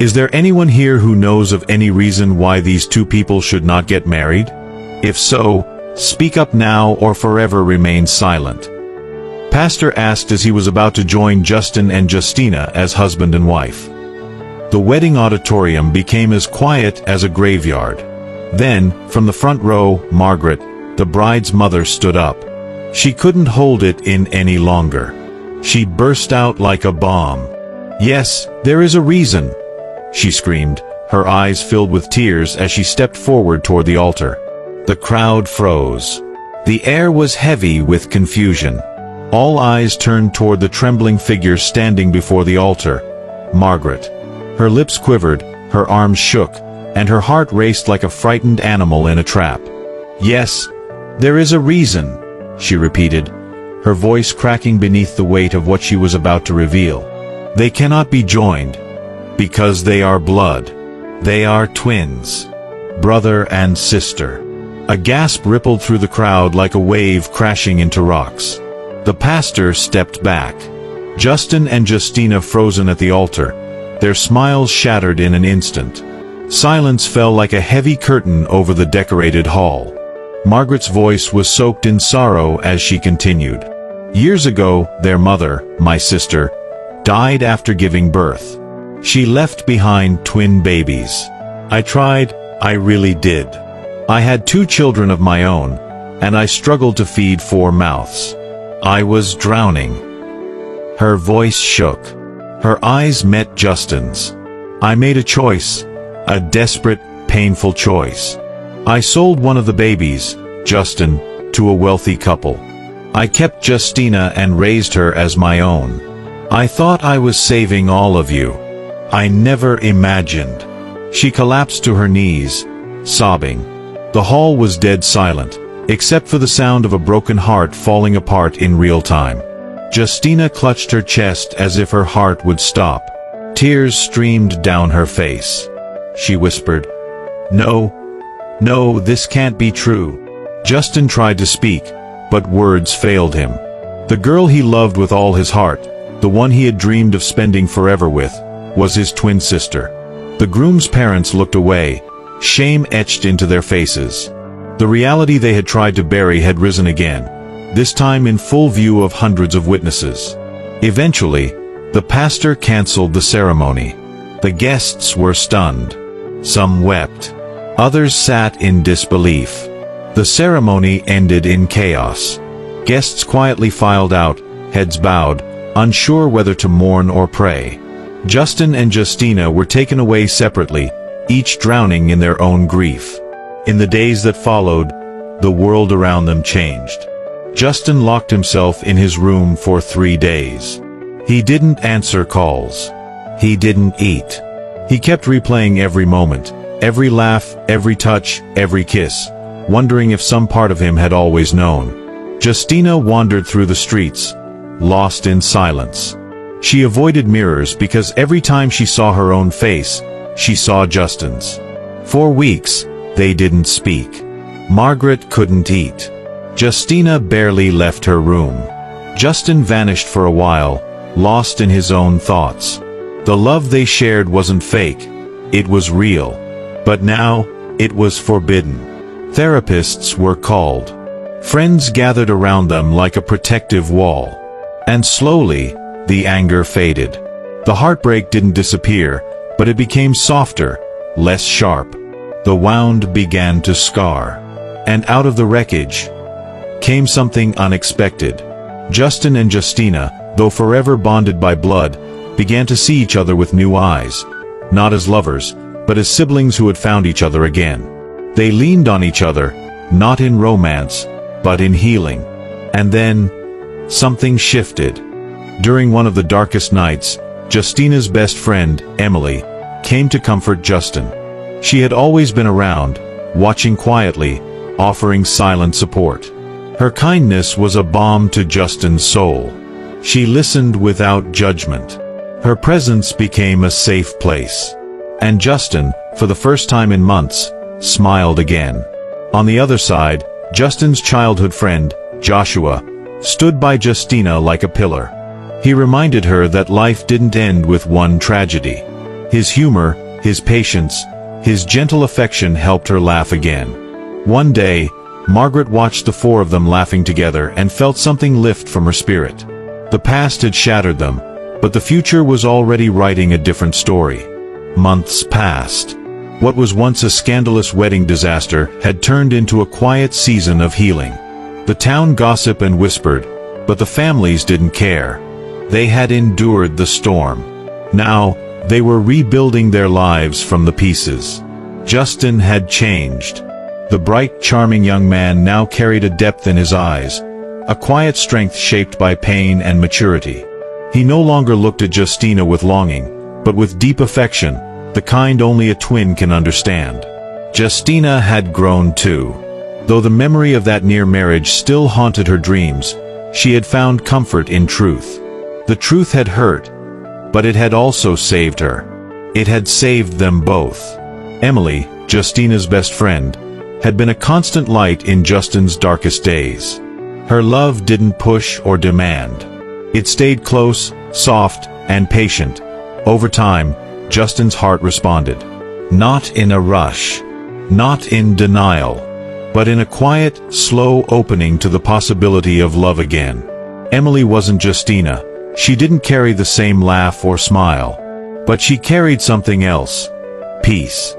Is there anyone here who knows of any reason why these two people should not get married? If so, speak up now or forever remain silent. Pastor asked as he was about to join Justin and Justina as husband and wife. The wedding auditorium became as quiet as a graveyard. Then, from the front row, Margaret, the bride's mother, stood up. She couldn't hold it in any longer. She burst out like a bomb. "Yes, there is a reason," she screamed, her eyes filled with tears as she stepped forward toward the altar. The crowd froze. The air was heavy with confusion. All eyes turned toward the trembling figure standing before the altar, Margaret. Her lips quivered, her arms shook, and her heart raced like a frightened animal in a trap. "Yes, there is a reason," she repeated, her voice cracking beneath the weight of what she was about to reveal. "They cannot be joined, because they are blood. They are twins, brother and sister." A gasp rippled through the crowd like a wave crashing into rocks. The pastor stepped back. Justin and Justina frozen at the altar, their smiles shattered in an instant. Silence fell like a heavy curtain over the decorated hall. Margaret's voice was soaked in sorrow as she continued. "Years ago, their mother, my sister, died after giving birth. She left behind twin babies. I tried, I really did. I had 2 children of my own, and I struggled to feed 4 mouths. I was drowning." Her voice shook. Her eyes met Justin's. "I made a choice, a desperate, painful choice. I sold one of the babies, Justin, to a wealthy couple. I kept Justina and raised her as my own. I thought I was saving all of you. I never imagined." She collapsed to her knees, sobbing. The hall was dead silent, except for the sound of a broken heart falling apart in real time. Justina clutched her chest as if her heart would stop. Tears streamed down her face. She whispered, "No, no, this can't be true." Justin tried to speak, but words failed him. The girl he loved with all his heart, the one he had dreamed of spending forever with, was his twin sister. The groom's parents looked away, shame etched into their faces. The reality they had tried to bury had risen again, this time in full view of hundreds of witnesses. Eventually, the pastor canceled the ceremony. The guests were stunned. Some wept. Others sat in disbelief. The ceremony ended in chaos. Guests quietly filed out, heads bowed, unsure whether to mourn or pray. Justin and Justina were taken away separately, each drowning in their own grief. In the days that followed, the world around them changed. Justin locked himself in his room for 3 days. He didn't answer calls. He didn't eat. He kept replaying every moment, every laugh, every touch, every kiss, wondering if some part of him had always known. Justina wandered through the streets, lost in silence. She avoided mirrors because every time she saw her own face, she saw Justin's. For weeks, they didn't speak. Margaret couldn't eat. Justina barely left her room. Justin vanished for a while, lost in his own thoughts. The love they shared wasn't fake, it was real. But now, it was forbidden. Therapists were called. Friends gathered around them like a protective wall. And slowly, the anger faded. The heartbreak didn't disappear, but it became softer, less sharp. The wound began to scar. And out of the wreckage came something unexpected. Justin and Justina, though forever bonded by blood, began to see each other with new eyes, not as lovers, but as siblings who had found each other again. They leaned on each other, not in romance, but in healing. And then, something shifted. During one of the darkest nights, Justina's best friend, Emily, came to comfort Justin. She had always been around, watching quietly, offering silent support. Her kindness was a balm to Justin's soul. She listened without judgment. Her presence became a safe place. And Justin, for the first time in months, smiled again. On the other side, Justin's childhood friend, Joshua, stood by Justina like a pillar. He reminded her that life didn't end with one tragedy. His humor, his patience, his gentle affection helped her laugh again. One day, Margaret watched the four of them laughing together and felt something lift from her spirit. The past had shattered them, but the future was already writing a different story. Months passed. What was once a scandalous wedding disaster had turned into a quiet season of healing. The town gossiped and whispered, but the families didn't care. They had endured the storm. Now, they were rebuilding their lives from the pieces. Justin had changed. The bright, charming young man now carried a depth in his eyes, a quiet strength shaped by pain and maturity. He no longer looked at Justina with longing, but with deep affection, the kind only a twin can understand. Justina had grown too. Though the memory of that near marriage still haunted her dreams, she had found comfort in truth. The truth had hurt, but it had also saved her. It had saved them both. Emily, Justina's best friend, had been a constant light in Justin's darkest days. Her love didn't push or demand. It stayed close, soft, and patient. Over time, Justin's heart responded. Not in a rush, not in denial, but in a quiet, slow opening to the possibility of love again. Emily wasn't Justina. She didn't carry the same laugh or smile. But she carried something else. Peace.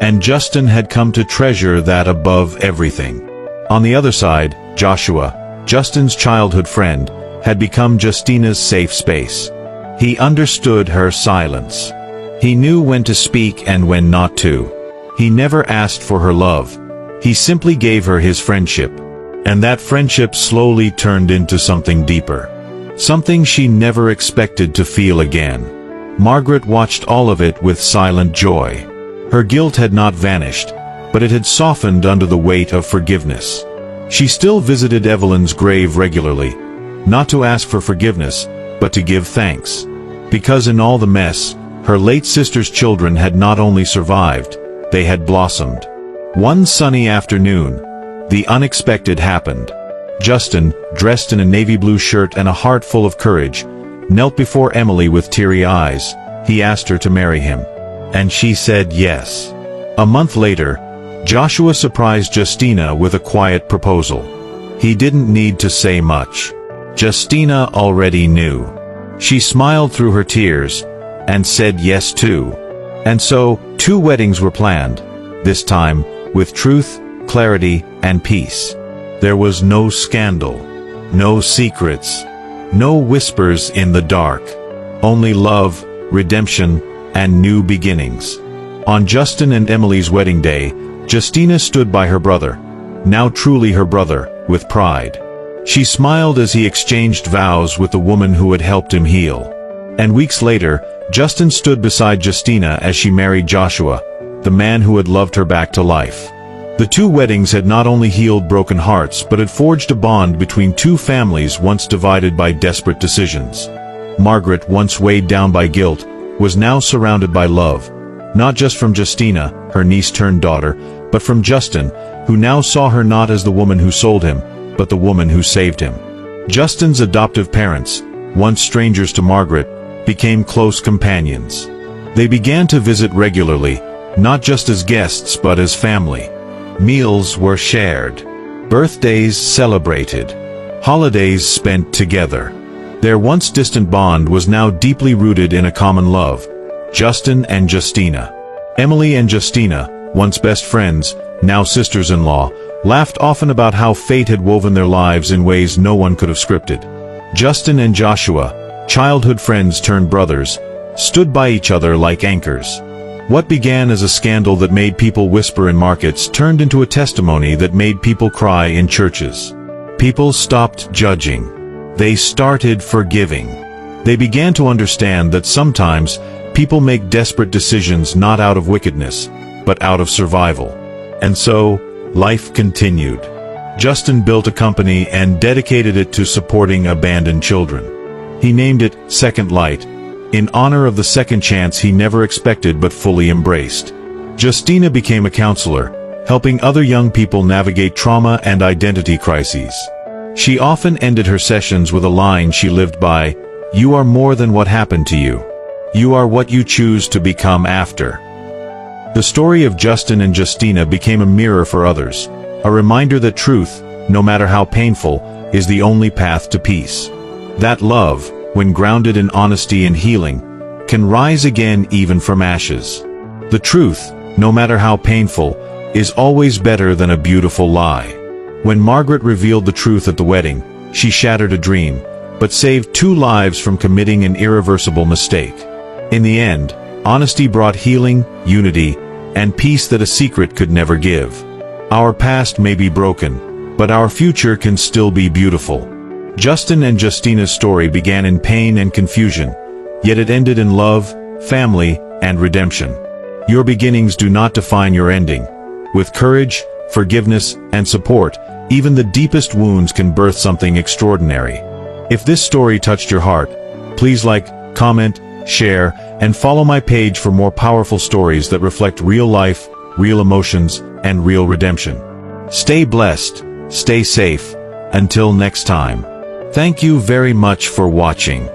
And Justin had come to treasure that above everything. On the other side, Joshua, Justin's childhood friend, had become Justina's safe space. He understood her silence. He knew when to speak and when not to. He never asked for her love. He simply gave her his friendship. And that friendship slowly turned into something deeper. Something she never expected to feel again. Margaret watched all of it with silent joy. Her guilt had not vanished, but it had softened under the weight of forgiveness. She still visited Evelyn's grave regularly, not to ask for forgiveness, but to give thanks. Because in all the mess, her late sister's children had not only survived, they had blossomed. One sunny afternoon, the unexpected happened. Justin, dressed in a navy blue shirt and a heart full of courage, knelt before Emily with teary eyes. He asked her to marry him. And she said yes. A month later, Joshua surprised Justina with a quiet proposal. He didn't need to say much. Justina already knew. She smiled through her tears, and said yes too. And so, 2 weddings were planned, this time, with truth, clarity, and peace. There was no scandal, no secrets, no whispers in the dark, only love, redemption, and new beginnings. On Justin and Emily's wedding day, Justina stood by her brother, now truly her brother, with pride. She smiled as he exchanged vows with the woman who had helped him heal. And weeks later, Justin stood beside Justina as she married Joshua, the man who had loved her back to life. The 2 weddings had not only healed broken hearts but had forged a bond between 2 families once divided by desperate decisions. Margaret, once weighed down by guilt, was now surrounded by love, not just from Justina, her niece-turned-daughter, but from Justin, who now saw her not as the woman who sold him, but the woman who saved him. Justin's adoptive parents, once strangers to Margaret, became close companions. They began to visit regularly, not just as guests but as family. Meals were shared, birthdays celebrated, holidays spent together. Their once distant bond was now deeply rooted in a common love, Justin and Justina. Emily and Justina, once best friends, now sisters-in-law, laughed often about how fate had woven their lives in ways no one could have scripted. Justin and Joshua, childhood friends turned brothers, stood by each other like anchors. What began as a scandal that made people whisper in markets turned into a testimony that made people cry in churches. People stopped judging. They started forgiving. They began to understand that sometimes people make desperate decisions not out of wickedness, but out of survival. And so, life continued. Justin built a company and dedicated it to supporting abandoned children. He named it Second Light, in honor of the second chance he never expected but fully embraced. Justina became a counselor, helping other young people navigate trauma and identity crises. She often ended her sessions with a line she lived by, "You are more than what happened to you. You are what you choose to become after. The story of Justin and Justina became a mirror for others, a reminder that truth, no matter how painful, is the only path to peace. That love, when grounded in honesty and healing, can rise again even from ashes. The truth, no matter how painful, is always better than a beautiful lie. When Margaret revealed the truth at the wedding, she shattered a dream, but saved 2 lives from committing an irreversible mistake. In the end, honesty brought healing, unity, and peace that a secret could never give. Our past may be broken, but our future can still be beautiful. Justin and Justina's story began in pain and confusion, yet it ended in love, family, and redemption. Your beginnings do not define your ending. With courage, forgiveness, and support, even the deepest wounds can birth something extraordinary. If this story touched your heart, please like, comment, share, and follow my page for more powerful stories that reflect real life, real emotions, and real redemption. Stay blessed, stay safe, until next time. Thank you very much for watching.